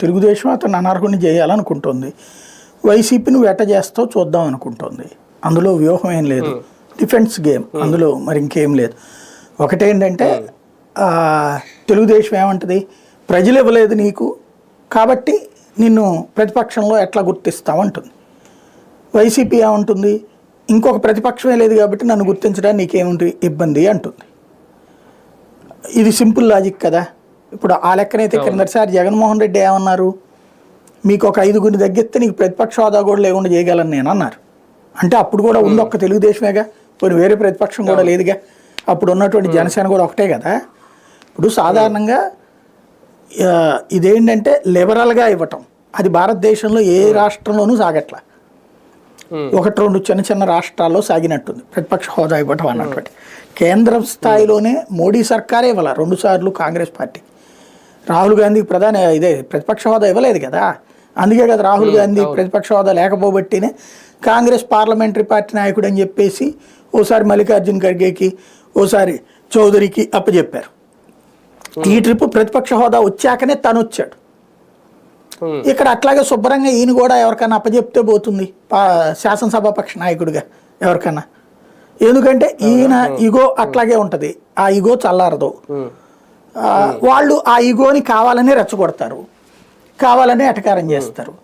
తెలుగుదేశం అతను అనర్హుని చేయాలనుకుంటుంది, వైసీపీ నువ్వు ఎట్ట చేస్తావు చూద్దాం అనుకుంటుంది. అందులో వ్యూహం ఏం లేదు, డిఫెన్స్ గేమ్, అందులో మరి ఇంకేం లేదు. ఒకటేంటంటే తెలుగుదేశం ఏమంటుంది, ప్రజలు ఇవ్వలేదు నీకు కాబట్టి నిన్ను ప్రతిపక్షంలో ఎట్లా గుర్తిస్తామంటుంది. వైసీపీ ఏమంటుంది, ఇంకొక ప్రతిపక్షమే లేదు కాబట్టి నన్ను గుర్తించడానికి నీకేముంటుంది ఇబ్బంది అంటుంది. ఇది సింపుల్ లాజిక్ కదా. ఇప్పుడు ఆ లెక్కనైతే క్రిందటిసారి జగన్మోహన్ రెడ్డి ఏమన్నారు, మీకు ఒక 5గురిని తగ్గిస్తే నీకు ప్రతిపక్ష హోదా కూడా లేకుండా చేయగలను నేను అన్నారు. అంటే అప్పుడు కూడా ఉంది ఒక్క తెలుగుదేశమేగా, కొన్ని వేరే ప్రతిపక్షం కూడా లేదుగా. అప్పుడు ఉన్నటువంటి జనసేన కూడా ఒకటే కదా. ఇప్పుడు సాధారణంగా ఇదేంటంటే లిబరల్గా ఇవ్వటం, అది భారతదేశంలో ఏ రాష్ట్రంలోనూ సాగట్ల. 1-2 చిన్న చిన్న రాష్ట్రాల్లో సాగినట్టుంది ప్రతిపక్ష హోదా ఇవ్వటం అన్నటువంటి. కేంద్రం స్థాయిలోనే మోడీ సర్కారే ఇవ్వాల 2 సార్లు కాంగ్రెస్ పార్టీ. రాహుల్ గాంధీకి ప్రతిపక్ష హోదా ఇవ్వలేదు కదా. అందుకే కదా రాహుల్ గాంధీ ప్రతిపక్ష హోదా లేకపోబట్టినే కాంగ్రెస్ పార్లమెంటరీ పార్టీ నాయకుడు అని చెప్పేసి ఓసారి మల్లికార్జున్ ఖర్గేకి, ఓసారి చౌదరికి అప్పచెప్పారు. ఈ ట్రిప్ ప్రతిపక్ష హోదా వచ్చాకనే తను వచ్చాడు. ఇక్కడ అట్లాగే శుభ్రంగా ఈయన కూడా ఎవరికైనా అప్పచెప్తే పోతుంది శాసనసభాపక్ష నాయకుడిగా ఎవరికన్నా. ఎందుకంటే ఈయన ఇగో అట్లాగే ఉంటుంది, ఆ ఇగో చల్లారదు. వాళ్ళు ఆ ఇగోని కావాలనే రెచ్చగొడతారు, కావాలనే ఎటకారం చేస్తారు.